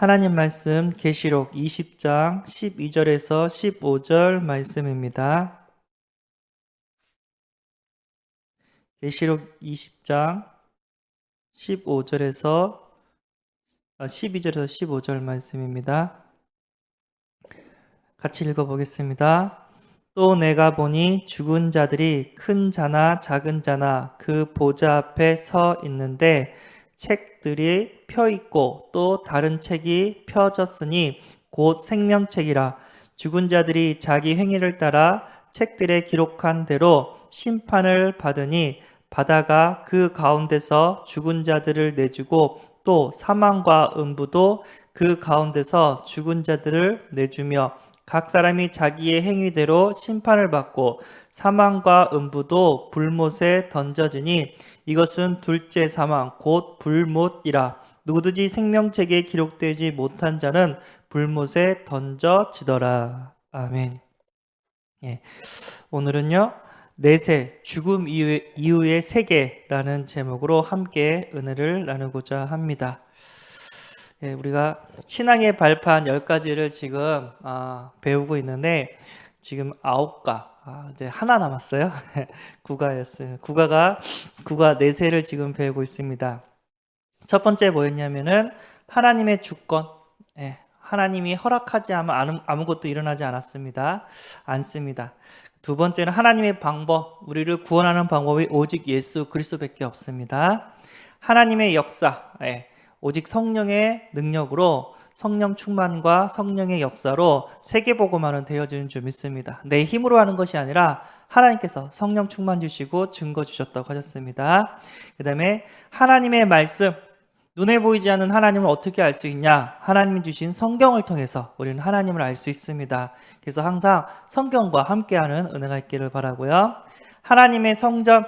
하나님 말씀 계시록 20장 12절에서 15절 말씀입니다. 계시록 20장 12절에서 15절 말씀입니다. 같이 읽어보겠습니다. 또 내가 보니 죽은 자들이 큰 자나 작은 자나 그 보좌 앞에 서 있는데 책들이 펴 있고 또 다른 책이 펴졌으니 곧 생명책이라. 죽은 자들이 자기 행위를 따라 책들에 기록한 대로 심판을 받으니 바다가 그 가운데서 죽은 자들을 내주고 또 사망과 음부도 그 가운데서 죽은 자들을 내주며 각 사람이 자기의 행위대로 심판을 받고 사망과 음부도 불못에 던져지니 이것은 둘째 사망 곧 불못이라. 누구든지 생명책에 기록되지 못한 자는 불못에 던져지더라. 아멘. 오늘은요 내세 죽음 이후의 세계라는 제목으로 함께 은혜를 나누고자 합니다. 우리가 신앙의 발판 10가지를 지금 배우고 있는데 지금 9가 이제 하나 남았어요. 국어였어요. 국어 내세를 지금 배우고 있습니다. 첫 번째 뭐였냐면은 하나님의 주권. 하나님이 허락하지 않으면 아무것도 일어나지 않습니다. 두 번째는 하나님의 방법. 우리를 구원하는 방법이 오직 예수 그리스도밖에 없습니다. 하나님의 역사. 오직 성령의 능력으로 성령 충만과 성령의 역사로 세계복음화는 되어지는 줄 믿습니다. 내 힘으로 하는 것이 아니라 하나님께서 성령 충만 주시고 증거 주셨다고 하셨습니다. 그 다음에 하나님의 말씀. 눈에 보이지 않는 하나님을 어떻게 알 수 있냐? 하나님이 주신 성경을 통해서 우리는 하나님을 알 수 있습니다. 그래서 항상 성경과 함께하는 은혜가 있기를 바라고요. 하나님의 성전.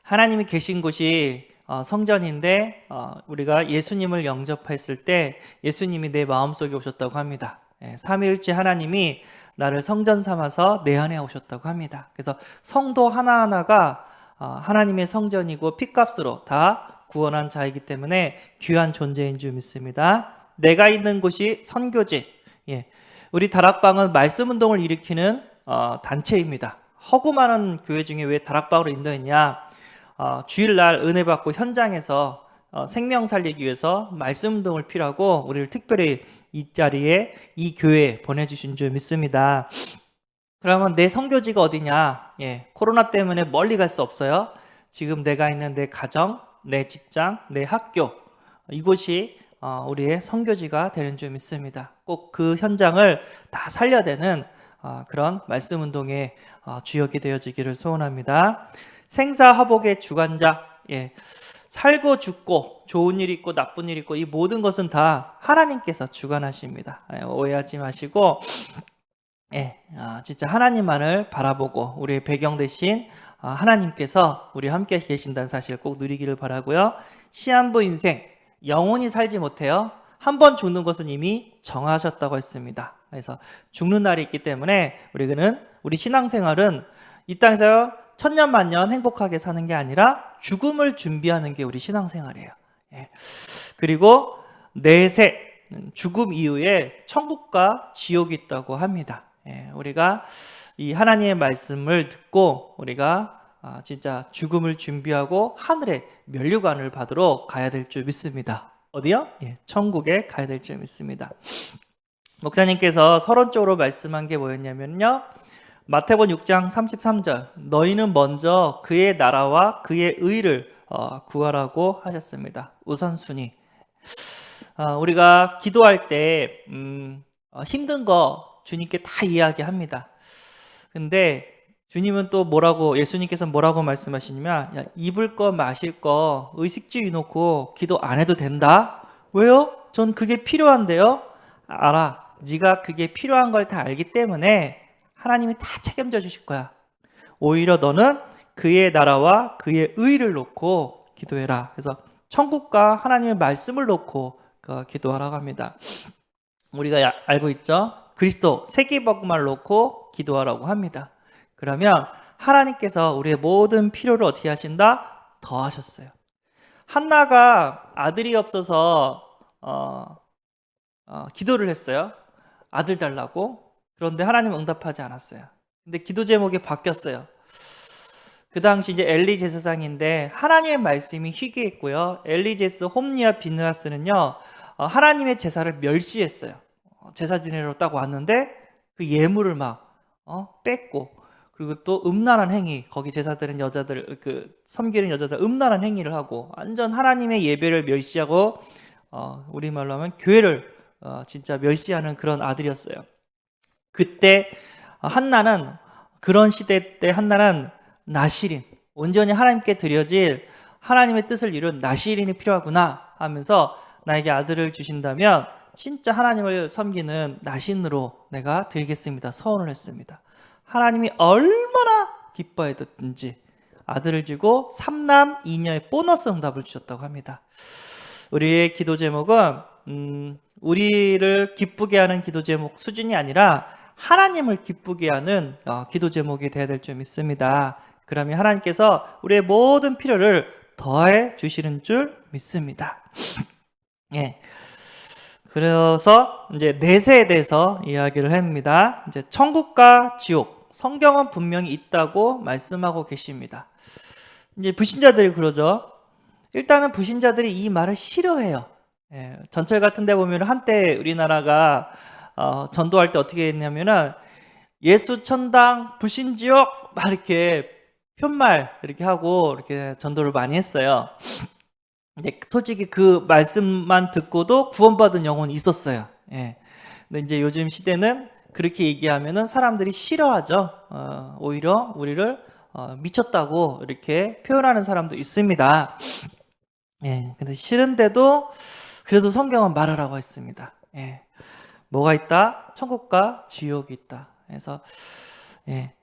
하나님이 계신 곳이 성전인데 우리가 예수님을 영접했을 때 예수님이 내 마음속에 오셨다고 합니다. 삼위일체 하나님이 나를 성전 삼아서 내 안에 오셨다고 합니다. 그래서 성도 하나하나가 하나님의 성전이고 핏값으로 다 구원한 자이기 때문에 귀한 존재인 줄 믿습니다. 내가 있는 곳이 선교지. 우리 다락방은 말씀 운동을 일으키는 단체입니다. 허구 많은 교회 중에 왜 다락방으로 인도했냐? 주일날 은혜 받고 현장에서 생명 살리기 위해서 말씀 운동을 필요하고 우리를 특별히 이 자리에 이 교회에 보내주신 줄 믿습니다. 그러면 내 선교지가 어디냐? 코로나 때문에 멀리 갈 수 없어요. 지금 내가 있는 내 가정, 내 직장, 내 학교, 이곳이 우리의 선교지가 되는 줄 믿습니다. 꼭 그 현장을 다 살려야 되는 그런 말씀 운동의 주역이 되어지기를 소원합니다. 생사화복의 주관자. 살고 죽고 좋은 일 있고 나쁜 일 있고 이 모든 것은 다 하나님께서 주관하십니다. 오해하지 마시고 진짜 하나님만을 바라보고 우리의 배경 대신 하나님께서 우리와 함께 계신다는 사실 꼭 누리기를 바라고요. 시한부 인생, 영원히 살지 못해요. 한 번 죽는 것은 이미 정하셨다고 했습니다. 그래서 죽는 날이 있기 때문에 우리 신앙생활은 이 땅에서 천년만년 행복하게 사는 게 아니라 죽음을 준비하는 게 우리 신앙생활이에요. 그리고 내세, 죽음 이후에 천국과 지옥이 있다고 합니다. 우리가 이 하나님의 말씀을 듣고 우리가 진짜 죽음을 준비하고 하늘의 면류관을 받으러 가야 될 줄 믿습니다. 어디요? 천국에 가야 될 줄 믿습니다. 목사님께서 서론적으로 말씀한 게 뭐였냐면요. 마태복음 6장 33절 너희는 먼저 그의 나라와 그의 의를 구하라고 하셨습니다. 우선순위. 우리가 기도할 때 힘든 거 주님께 다 이야기합니다. 근데 주님은 또 예수님께서 뭐라고 말씀하시냐면 야, 입을 거 마실 거 의식주의 놓고 기도 안 해도 된다. 왜요? 전 그게 필요한데요. 알아. 네가 그게 필요한 걸 다 알기 때문에 하나님이 다 책임져 주실 거야. 오히려 너는 그의 나라와 그의 의를 놓고 기도해라. 그래서 천국과 하나님의 말씀을 놓고 기도하라고 합니다. 우리가 알고 있죠? 그리스도 세계복음화를 놓고 기도하라고 합니다. 그러면 하나님께서 우리의 모든 필요를 어떻게 하신다? 더하셨어요. 한나가 아들이 없어서 기도를 했어요. 아들 달라고. 그런데 하나님은 응답하지 않았어요. 근데 기도 제목이 바뀌었어요. 그 당시 이제 엘리 제사장인데 하나님의 말씀이 희귀했고요. 엘리제스, 홈리와 비느하스는요, 하나님의 제사를 멸시했어요. 제사 지내러 딱 왔는데 그 예물을 막 뺏고, 그리고 또 음란한 행위, 거기 제사들은 여자들, 그 섬기는 여자들 음란한 행위를 하고 완전 하나님의 예배를 멸시하고, 우리말로 하면 교회를 진짜 멸시하는 그런 아들이었어요. 그때 한나는, 그런 시대 때 한나는 나시린, 온전히 하나님께 드려질 하나님의 뜻을 이룬 나시린이 필요하구나 하면서 나에게 아들을 주신다면 진짜 하나님을 섬기는 나신으로 내가 드리겠습니다. 서원을 했습니다. 하나님이 얼마나 기뻐했든지 아들을 주고 3남 2녀의 보너스 응답을 주셨다고 합니다. 우리의 기도 제목은 우리를 기쁘게 하는 기도 제목 수준이 아니라 하나님을 기쁘게 하는 기도 제목이 되어야 될 줄 믿습니다. 그러면 하나님께서 우리의 모든 필요를 더해 주시는 줄 믿습니다. 예. 그래서 이제 내세에 대해서 이야기를 합니다. 이제 천국과 지옥, 성경은 분명히 있다고 말씀하고 계십니다. 이제 불신자들이 그러죠. 일단은 불신자들이 이 말을 싫어해요. 예, 전철 같은 데 보면 한때 우리나라가 전도할 때 어떻게 했냐면은 예수 천당 불신 지옥 막 이렇게 편말 이렇게 하고 이렇게 전도를 많이 했어요. 근데 솔직히 그 말씀만 듣고도 구원받은 영혼이 있었어요. 예. 근데 이제 요즘 시대는 그렇게 얘기하면은 사람들이 싫어하죠. 오히려 우리를 미쳤다고 이렇게 표현하는 사람도 있습니다. 예. 근데 싫은데도 그래도 성경은 말하라고 했습니다. 예. 뭐가 있다? 천국과 지옥이 있다. 그래서 예.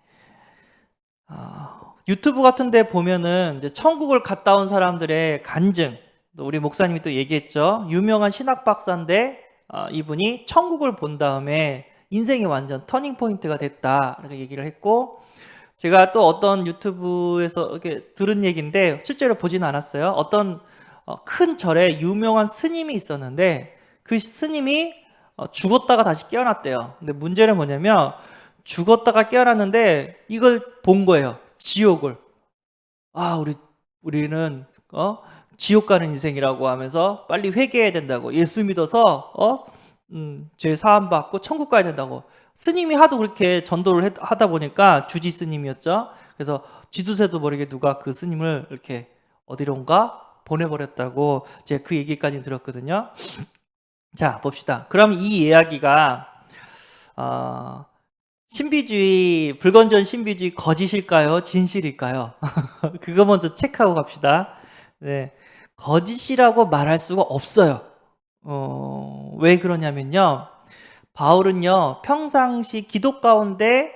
유튜브 같은 데 보면은 이제 천국을 갔다 온 사람들의 간증, 우리 목사님이 또 얘기했죠. 유명한 신학 박사인데 이분이 천국을 본 다음에 인생이 완전 터닝 포인트가 됐다 이렇게 얘기를 했고, 제가 또 어떤 유튜브에서 이렇게 들은 얘기인데 실제로 보지는 않았어요. 어떤 큰 절에 유명한 스님이 있었는데 그 스님이 죽었다가 다시 깨어났대요. 근데 문제는 뭐냐면 죽었다가 깨어났는데 이걸 본 거예요. 지옥을. 우리는 지옥 가는 인생이라고 하면서 빨리 회개해야 된다고, 예수 믿어서 죄 사함 받고 천국 가야 된다고. 스님이 하도 그렇게 전도를 하다 보니까, 주지 스님이었죠. 그래서 지두새도 모르게 누가 그 스님을 이렇게 어디론가 보내버렸다고 제가 그 얘기까지 들었거든요. 자, 봅시다. 그럼 이 이야기가 신비주의, 불건전 신비주의 거짓일까요? 진실일까요? 그거 먼저 체크하고 갑시다. 네, 거짓이라고 말할 수가 없어요. 왜 그러냐면요, 바울은요 평상시 기도 가운데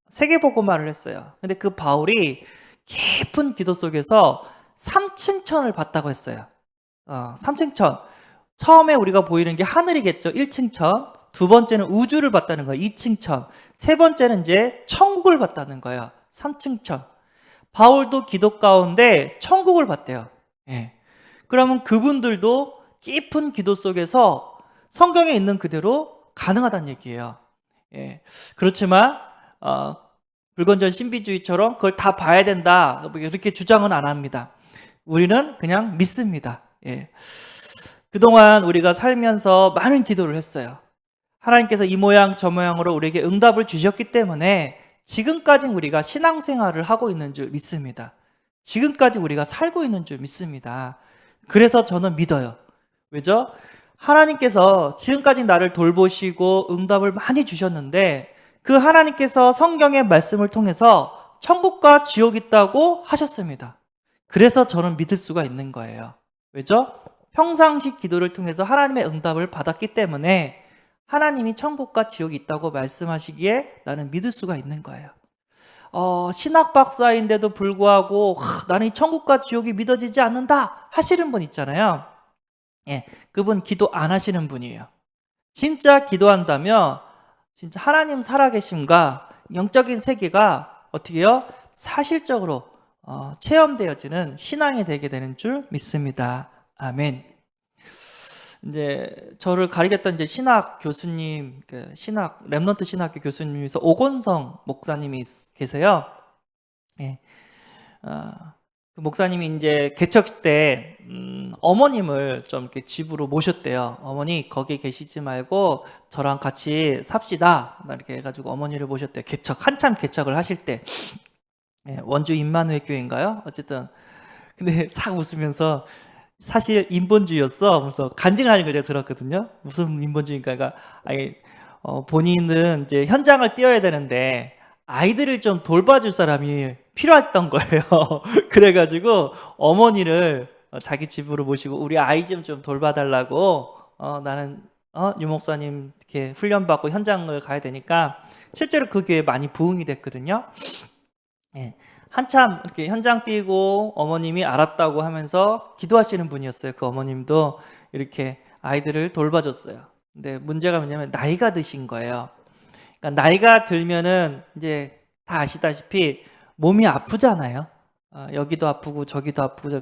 세계복음화를 했어요. 근데 그 바울이 깊은 기도 속에서 삼층천을 봤다고 했어요. 삼층천, 처음에 우리가 보이는 게 하늘이겠죠. 1층천. 두 번째는 우주를 봤다는 거예요. 2층천. 세 번째는 이제 천국을 봤다는 거예요. 3층천. 바울도 기도 가운데 천국을 봤대요. 예. 그러면 그분들도 깊은 기도 속에서 성경에 있는 그대로 가능하다는 얘기예요. 예. 그렇지만 불건전 신비주의처럼 그걸 다 봐야 된다 이렇게 주장은 안 합니다. 우리는 그냥 믿습니다. 예. 그동안 우리가 살면서 많은 기도를 했어요. 하나님께서 이 모양 저 모양으로 우리에게 응답을 주셨기 때문에 지금까지 우리가 신앙생활을 하고 있는 줄 믿습니다. 지금까지 우리가 살고 있는 줄 믿습니다. 그래서 저는 믿어요. 왜죠? 하나님께서 지금까지 나를 돌보시고 응답을 많이 주셨는데 그 하나님께서 성경의 말씀을 통해서 천국과 지옥이 있다고 하셨습니다. 그래서 저는 믿을 수가 있는 거예요. 왜죠? 평상시 기도를 통해서 하나님의 응답을 받았기 때문에 하나님이 천국과 지옥이 있다고 말씀하시기에 나는 믿을 수가 있는 거예요. 신학 박사인데도 불구하고 나는 이 천국과 지옥이 믿어지지 않는다 하시는 분 있잖아요. 예, 그분 기도 안 하시는 분이에요. 진짜 기도한다면 진짜 하나님 살아계심과 영적인 세계가 어떻게 해요? 사실적으로 체험되어지는 신앙이 되게 되는 줄 믿습니다. 아멘. 이제 저를 가리켰던 이제 신학 교수님, 신학 렘넌트 신학교 교수님에서 오건성 목사님이 계세요. 예. 그 목사님이 이제 개척 때 어머님을 좀 이렇게 집으로 모셨대요. 어머니 거기 계시지 말고 저랑 같이 삽시다. 이렇게 해가지고 어머니를 모셨대요. 한참 개척을 하실 때. 예, 원주 임마누엘 교회인가요? 어쨌든 근데 싹 웃으면서 사실 인본주의였어. 그래서 간증하는 걸 제가 들었거든요. 무슨 인본주의인가? 그러니까 아니, 본인은 이제 현장을 뛰어야 되는데 아이들을 좀 돌봐줄 사람이 필요했던 거예요. 그래가지고 어머니를 자기 집으로 모시고 우리 아이 좀 돌봐달라고 나는 유 목사님 이렇게 훈련받고 현장을 가야 되니까 실제로 그 교회에 많이 부흥이 됐거든요. 예. 한참 이렇게 현장 뛰고 어머님이 알았다고 하면서 기도하시는 분이었어요. 그 어머님도 이렇게 아이들을 돌봐줬어요. 근데 문제가 뭐냐면 나이가 드신 거예요. 그러니까 나이가 들면은 이제 다 아시다시피 몸이 아프잖아요. 여기도 아프고 저기도 아프고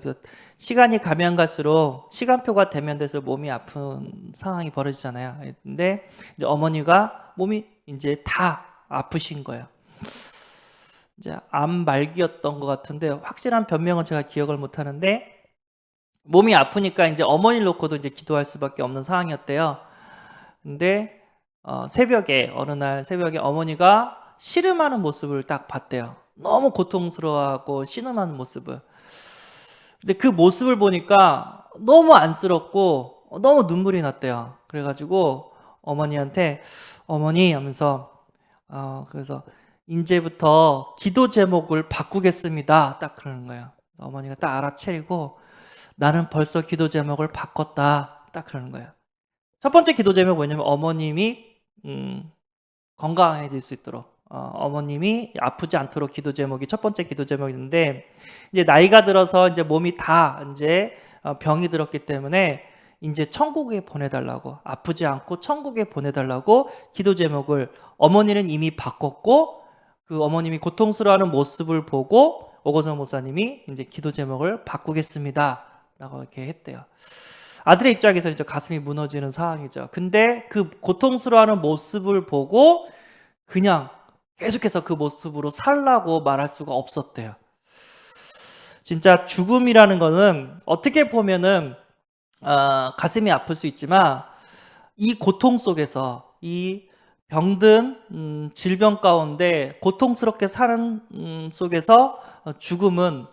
시간이 가면 갈수록 시간표가 되면 돼서 몸이 아픈 상황이 벌어지잖아요. 근데 이제 어머니가 몸이 이제 다 아프신 거예요. 이제 암 말기였던 것 같은데 확실한 변명은 제가 기억을 못 하는데 몸이 아프니까 이제 어머니를 놓고도 이제 기도할 수밖에 없는 상황이었대요. 근데 어느 날 새벽에 어머니가 씨름하는 모습을 딱 봤대요. 너무 고통스러워하고 씨름하는 모습을. 근데 그 모습을 보니까 너무 안쓰럽고 너무 눈물이 났대요. 그래가지고 어머니한테 어머니 하면서 그래서 이제부터 기도 제목을 바꾸겠습니다. 딱 그러는 거예요. 어머니가 딱 알아채리고 나는 벌써 기도 제목을 바꿨다. 딱 그러는 거예요. 첫 번째 기도 제목이 뭐냐면 어머님이 건강해질 수 있도록 어머님이 아프지 않도록 기도 제목이 첫 번째 기도 제목인데 이제 나이가 들어서 이제 몸이 다 이제 병이 들었기 때문에 이제 천국에 보내달라고 아프지 않고 천국에 보내달라고 기도 제목을 어머니는 이미 바꿨고 그 어머님이 고통스러워하는 모습을 보고 오건성 목사님이 이제 기도 제목을 바꾸겠습니다 라고 이렇게 했대요. 아들의 입장에서 이제 가슴이 무너지는 상황이죠. 근데 그 고통스러워하는 모습을 보고 그냥 계속해서 그 모습으로 살라고 말할 수가 없었대요. 진짜 죽음이라는 거는 어떻게 보면은 가슴이 아플 수 있지만 이 고통 속에서 이 병든 질병 가운데 고통스럽게 사는 속에서 죽음은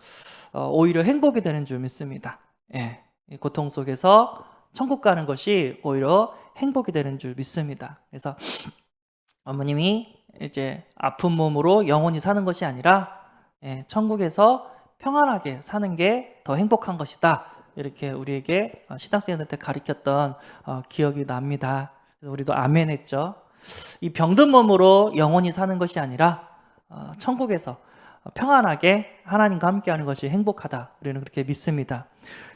오히려 행복이 되는 줄 믿습니다. 예, 고통 속에서 천국 가는 것이 오히려 행복이 되는 줄 믿습니다. 그래서 어머님이 이제 아픈 몸으로 영원히 사는 것이 아니라 천국에서 평안하게 사는 게 더 행복한 것이다. 이렇게 우리에게 신학생들한테 가르쳤던 기억이 납니다. 그래서 우리도 아멘 했죠. 이 병든 몸으로 영원히 사는 것이 아니라 천국에서 평안하게 하나님과 함께하는 것이 행복하다. 우리는 그렇게 믿습니다.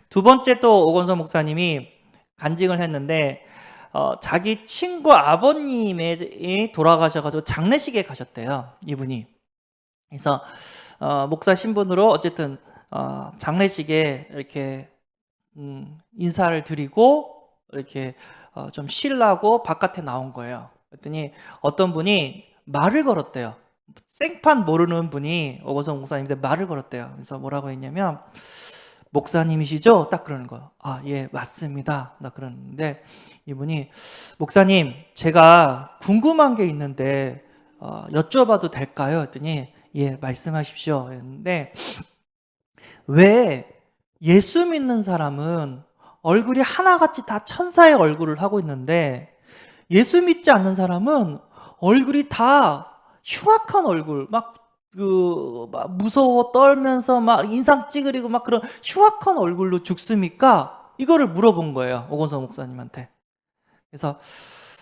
두 번째 또 오건성 목사님이 간증을 했는데 자기 친구 아버님이 돌아가셔가지고 장례식에 가셨대요. 이분이. 그래서 목사 신분으로 어쨌든 장례식에 이렇게 인사를 드리고 이렇게 좀 쉬려고 바깥에 나온 거예요. 그랬더니 어떤 분이 말을 걸었대요. 생판 모르는 분이 오건성 목사님인데 말을 걸었대요. 그래서 뭐라고 했냐면 목사님이시죠? 딱 그러는 거예요. 예, 맞습니다. 나 그러는데 이분이 목사님, 제가 궁금한 게 있는데 여쭤봐도 될까요? 했더니 예, 말씀하십시오. 했는데 왜 예수 믿는 사람은 얼굴이 하나같이 다 천사의 얼굴을 하고 있는데 예수 믿지 않는 사람은 얼굴이 다 흉악한 얼굴, 막 무서워 떨면서 막 인상 찌그리고 막 그런 흉악한 얼굴로 죽습니까? 이거를 물어본 거예요. 오건성 목사님한테. 그래서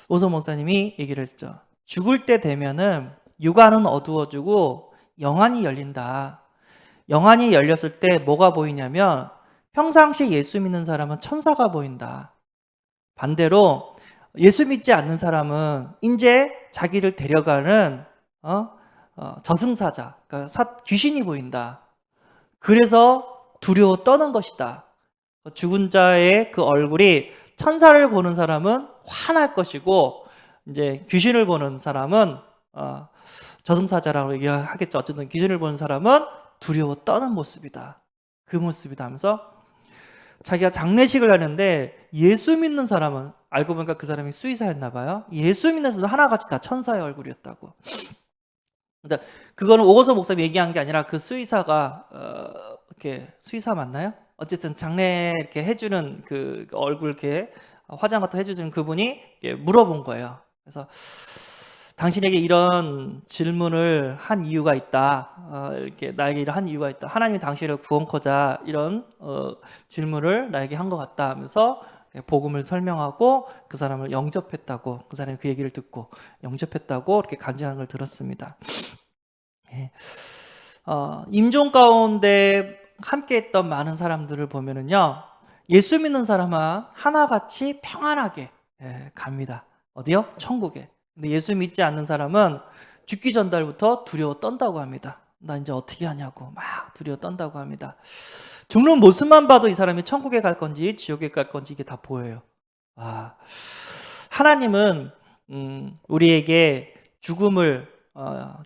오건성 목사님이 얘기를 했죠. 죽을 때 되면은 육안은 어두워지고 영안이 열린다. 영안이 열렸을 때 뭐가 보이냐면 평상시 예수 믿는 사람은 천사가 보인다. 반대로 예수 믿지 않는 사람은 이제 자기를 데려가는 저승사자, 그러니까 귀신이 보인다. 그래서 두려워 떠는 것이다. 죽은 자의 그 얼굴이 천사를 보는 사람은 화날 것이고 이제 귀신을 보는 사람은 저승사자라고 얘기하겠죠. 어쨌든 귀신을 보는 사람은 두려워 떠는 모습이다. 그 모습이다 하면서 자기가 장례식을 하는데 예수 믿는 사람은 알고 보니까 그 사람이 수의사였나 봐요. 예수 믿는 사람은 하나같이 다 천사의 얼굴이었다고. 그러니까 그거는 오거서 목사님이 얘기한 게 아니라 그 수의사가 이렇게 수의사 맞나요? 어쨌든 장례 이렇게 해주는 그 얼굴 이렇게 화장 같은 거 해주는 그분이 물어본 거예요. 그래서 당신에게 이런 질문을 한 이유가 있다. 이렇게 나에게 한 이유가 있다. 하나님이 당신을 구원코자 이런 질문을 나에게 한 것 같다 하면서 복음을 설명하고 그 사람을 영접했다고, 그 사람이 그 얘기를 듣고 영접했다고 이렇게 간증하는 걸 들었습니다. 임종 가운데 함께했던 많은 사람들을 보면은요, 예수 믿는 사람은 하나같이 평안하게 갑니다. 어디요? 천국에. 근데 예수 믿지 않는 사람은 죽기 전달부터 두려워 떤다고 합니다. 나 이제 어떻게 하냐고 막 두려워 떤다고 합니다. 죽는 모습만 봐도 이 사람이 천국에 갈 건지 지옥에 갈 건지 이게 다 보여요. 하나님은 우리에게 죽음을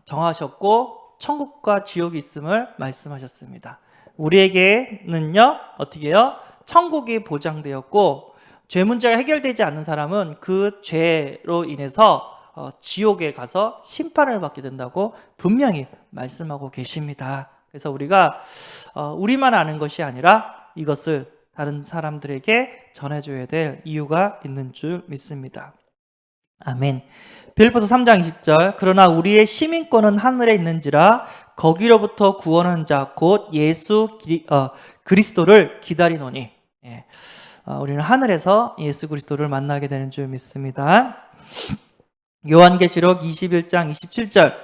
정하셨고 천국과 지옥이 있음을 말씀하셨습니다. 우리에게는요, 어떻게 해요? 천국이 보장되었고 죄 문제가 해결되지 않는 사람은 그 죄로 인해서 지옥에 가서 심판을 받게 된다고 분명히 말씀하고 계십니다. 그래서 우리가 우리만 아는 것이 아니라 이것을 다른 사람들에게 전해줘야 될 이유가 있는 줄 믿습니다. 아멘. 빌립보서 3장 20절 그러나 우리의 시민권은 하늘에 있는지라 거기로부터 구원하는 자 곧 예수 그리스도를 기다리노니. 우리는 하늘에서 예수 그리스도를 만나게 되는 줄 믿습니다. 요한계시록 21장 27절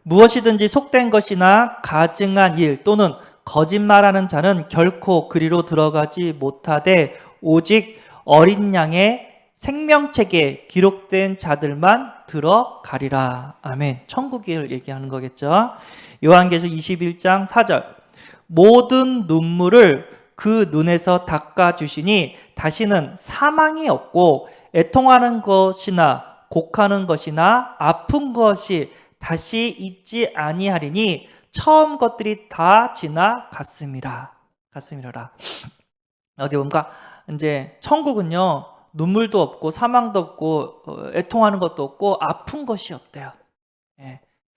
무엇이든지 속된 것이나 가증한 일 또는 거짓말하는 자는 결코 그리로 들어가지 못하되 오직 어린 양의 생명책에 기록된 자들만 들어가리라. 아멘. 천국을 얘기하는 거겠죠. 요한계시록 21장 4절 모든 눈물을 그 눈에서 닦아주시니 다시는 사망이 없고 애통하는 것이나 곡하는 것이나 아픈 것이 다시 있지 아니하리니 처음 것들이 다 지나갔음이라. 여기 뭔가 이제 천국은요 눈물도 없고 사망도 없고 애통하는 것도 없고 아픈 것이 없대요.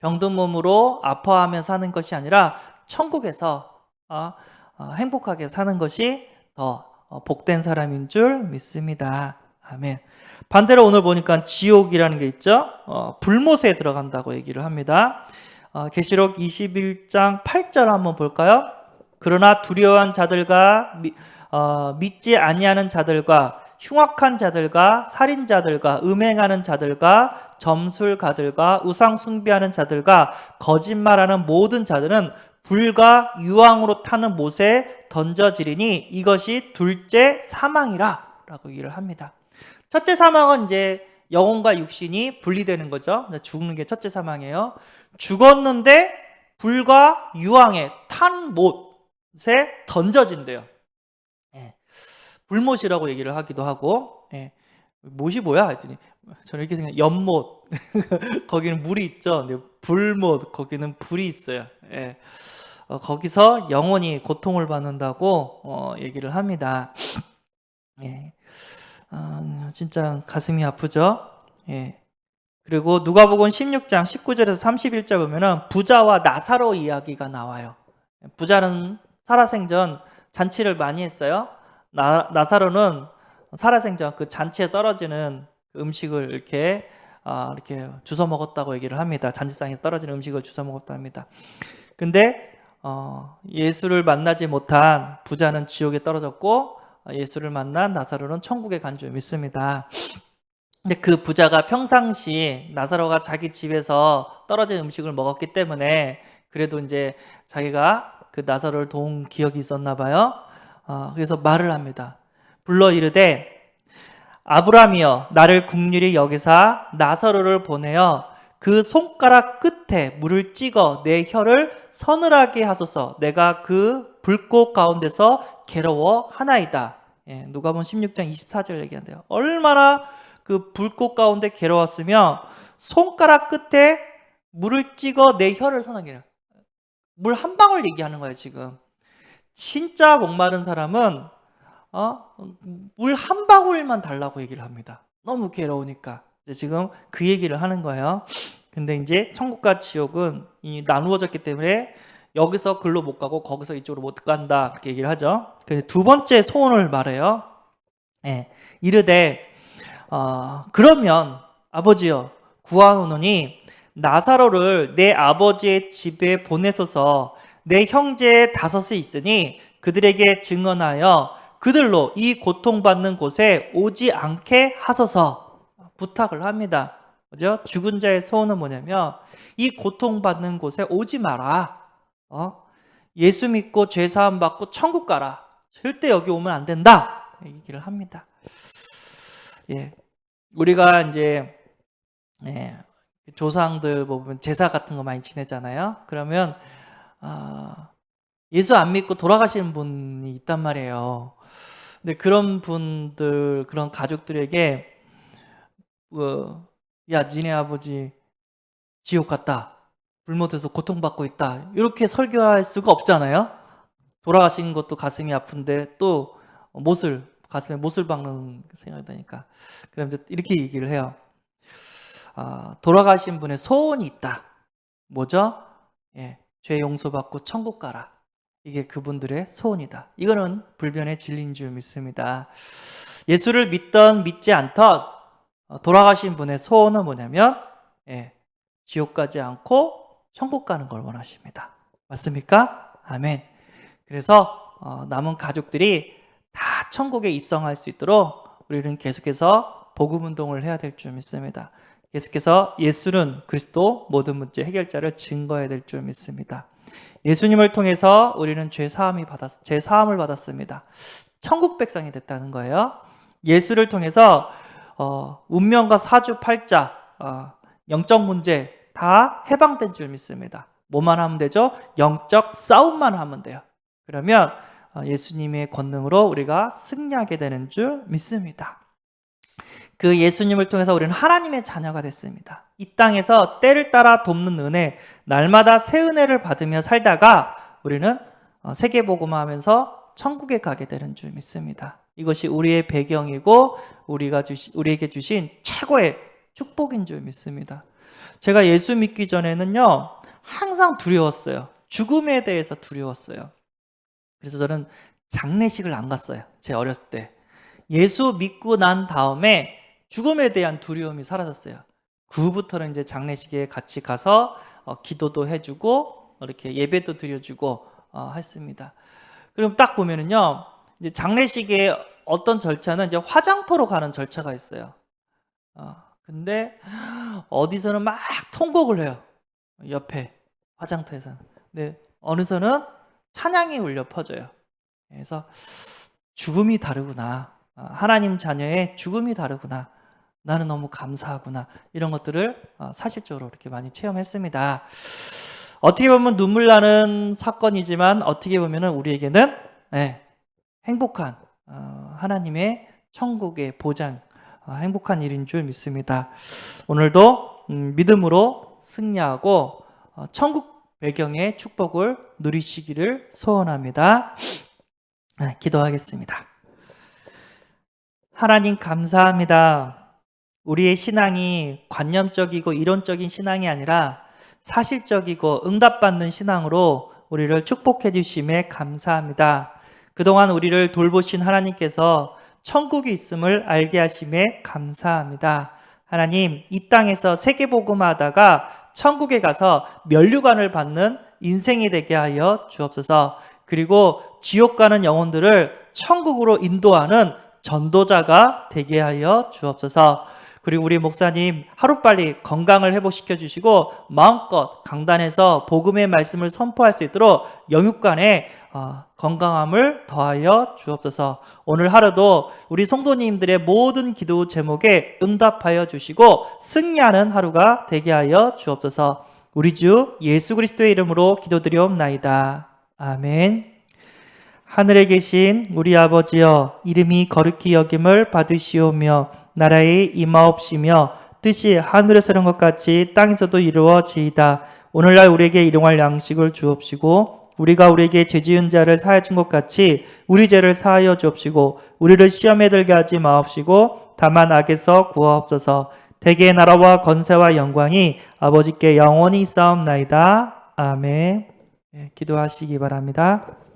병든 몸으로 아파하며 사는 것이 아니라 천국에서 행복하게 사는 것이 더 복된 사람인 줄 믿습니다. 아멘. 반대로 오늘 보니까 지옥이라는 게 있죠. 불못에 들어간다고 얘기를 합니다. 계시록 21장 8절 한번 볼까요? 그러나 두려워한 자들과 믿지 아니하는 자들과 흉악한 자들과 살인자들과 음행하는 자들과 점술가들과 우상 숭배하는 자들과 거짓말하는 모든 자들은 불과 유황으로 타는 못에 던져지리니 이것이 둘째 사망이라 라고 얘기를 합니다. 첫째 사망은 이제 영혼과 육신이 분리되는 거죠. 죽는 게 첫째 사망이에요. 죽었는데 불과 유황에 탄 못에 던져진대요. 불못이라고 얘기를 하기도 하고, 못이 뭐야? 했더니 저는 이렇게 생각해요. 연못 거기는 물이 있죠. 근데 불못 거기는 불이 있어요. 거기서 영혼이 고통을 받는다고 얘기를 합니다. 진짜 가슴이 아프죠. 그리고 누가복음 16장 19절에서 31절 보면은 부자와 나사로 이야기가 나와요. 부자는 살아생전 잔치를 많이 했어요. 나사로는 살아생전 그 잔치에 떨어지는 음식을 이렇게 주워 먹었다고 얘기를 합니다. 잔치상에 떨어지는 음식을 주워 먹었다 합니다. 근데 예수를 만나지 못한 부자는 지옥에 떨어졌고 예수를 만난 나사로는 천국에 간 줄 믿습니다. 근데 그 부자가 평상시 나사로가 자기 집에서 떨어진 음식을 먹었기 때문에 그래도 이제 자기가 그 나사로를 도운 기억이 있었나 봐요. 그래서 말을 합니다. 불러 이르되 아브라함이여 나를 긍휼히 여기사 나사로를 보내어 그 손가락 끝에 물을 찍어 내 혀를 서늘하게 하소서. 내가 그 불꽃 가운데서 괴로워하나이다. 예, 누가복음 16장 24절 얘기한대요. 얼마나 그 불꽃 가운데 괴로웠으며 손가락 끝에 물을 찍어 내 혀를 선하게. 물 한 방울 얘기하는 거예요, 지금. 진짜 목마른 사람은 물 한 방울만 달라고 얘기를 합니다. 너무 괴로우니까. 지금 그 얘기를 하는 거예요. 근데 이제 천국과 지옥은 이미 나누어졌기 때문에 여기서 글로 못 가고 거기서 이쪽으로 못 간다, 그렇게 얘기를 하죠. 두 번째 소원을 말해요. 예, 이르되 그러면 아버지여 구하노니 나사로를 내 아버지의 집에 보내소서. 내 형제 5이 있으니 그들에게 증언하여 그들로 이 고통받는 곳에 오지 않게 하소서. 부탁을 합니다. 그죠? 죽은 자의 소원은 뭐냐면 이 고통받는 곳에 오지 마라. 예수 믿고 죄 사함 받고 천국 가라. 절대 여기 오면 안 된다. 얘기를 합니다. 예, 우리가 이제 조상들 보면 제사 같은 거 많이 지내잖아요. 그러면 예수 안 믿고 돌아가시는 분이 있단 말이에요. 근데 그런 분들, 그런 가족들에게 야, 니네 아버지 지옥 갔다, 불못에서 고통받고 있다, 이렇게 설교할 수가 없잖아요. 돌아가신 것도 가슴이 아픈데 또 가슴에 못을 박는 생각이 나니까. 그럼 이제 이렇게 얘기를 해요. 돌아가신 분의 소원이 있다. 뭐죠? 예, 죄 용서받고 천국 가라. 이게 그분들의 소원이다. 이거는 불변의 진리인 줄 믿습니다. 예수를 믿던 믿지 않던 돌아가신 분의 소원은 뭐냐면 지옥 가지 않고 천국 가는 걸 원하십니다. 맞습니까? 아멘. 그래서 남은 가족들이 다 천국에 입성할 수 있도록 우리는 계속해서 복음 운동을 해야 될 줄 믿습니다. 계속해서 예수는 그리스도, 모든 문제 해결자를 증거해야 될 줄 믿습니다. 예수님을 통해서 우리는 죄 사함을 받았습니다. 천국 백성이 됐다는 거예요. 예수를 통해서 운명과 사주팔자, 영적 문제 다 해방된 줄 믿습니다. 뭐만 하면 되죠? 영적 싸움만 하면 돼요. 그러면 예수님의 권능으로 우리가 승리하게 되는 줄 믿습니다. 그 예수님을 통해서 우리는 하나님의 자녀가 됐습니다. 이 땅에서 때를 따라 돕는 은혜, 날마다 새 은혜를 받으며 살다가 우리는 세계복음화하면서 천국에 가게 되는 줄 믿습니다. 이것이 우리의 배경이고 우리에게 주신 최고의 축복인 줄 믿습니다. 제가 예수 믿기 전에는요, 항상 두려웠어요. 죽음에 대해서 두려웠어요. 그래서 저는 장례식을 안 갔어요. 제 어렸을 때. 예수 믿고 난 다음에 죽음에 대한 두려움이 사라졌어요. 그 후부터는 이제 장례식에 같이 가서 기도도 해주고 이렇게 예배도 드려주고 했습니다. 그럼 딱 보면은요, 이제 장례식에 어떤 절차는 이제 화장터로 가는 절차가 있어요. 근데 어디서는 막 통곡을 해요. 옆에 화장터에서는. 근데 어느서는 찬양이 울려 퍼져요. 그래서 죽음이 다르구나. 하나님 자녀의 죽음이 다르구나. 나는 너무 감사하구나. 이런 것들을 사실적으로 이렇게 많이 체험했습니다. 어떻게 보면 눈물 나는 사건이지만 어떻게 보면 우리에게는 행복한 하나님의 천국의 보장, 행복한 일인 줄 믿습니다. 오늘도 믿음으로 승리하고 천국 배경의 축복을 누리시기를 소원합니다. 기도하겠습니다. 하나님 감사합니다. 우리의 신앙이 관념적이고 이론적인 신앙이 아니라 사실적이고 응답받는 신앙으로 우리를 축복해 주심에 감사합니다. 그동안 우리를 돌보신 하나님께서 천국이 있음을 알게 하심에 감사합니다. 하나님, 이 땅에서 세계복음하다가 천국에 가서 면류관을 받는 인생이 되게 하여 주옵소서. 그리고 지옥 가는 영혼들을 천국으로 인도하는 전도자가 되게 하여 주옵소서. 그리고 우리 목사님 하루빨리 건강을 회복시켜 주시고 마음껏 강단에서 복음의 말씀을 선포할 수 있도록 영육간에 건강함을 더하여 주옵소서. 오늘 하루도 우리 성도님들의 모든 기도 제목에 응답하여 주시고 승리하는 하루가 되게 하여 주옵소서. 우리 주 예수 그리스도의 이름으로 기도드리옵나이다. 아멘. 하늘에 계신 우리 아버지여, 이름이 거룩히 여김을 받으시오며 나라의 임하옵시며 뜻이 하늘에서 이룬 것 같이 땅에서도 이루어지이다. 오늘날 우리에게 일용할 양식을 주옵시고 우리가 우리에게 죄 지은 자를 사하여 준 것 같이 우리 죄를 사하여 주옵시고 우리를 시험에 들게 하지 마옵시고 다만 악에서 구하옵소서. 대개의 나라와 건세와 영광이 아버지께 영원히 있사옵나이다. 아멘. 기도하시기 바랍니다.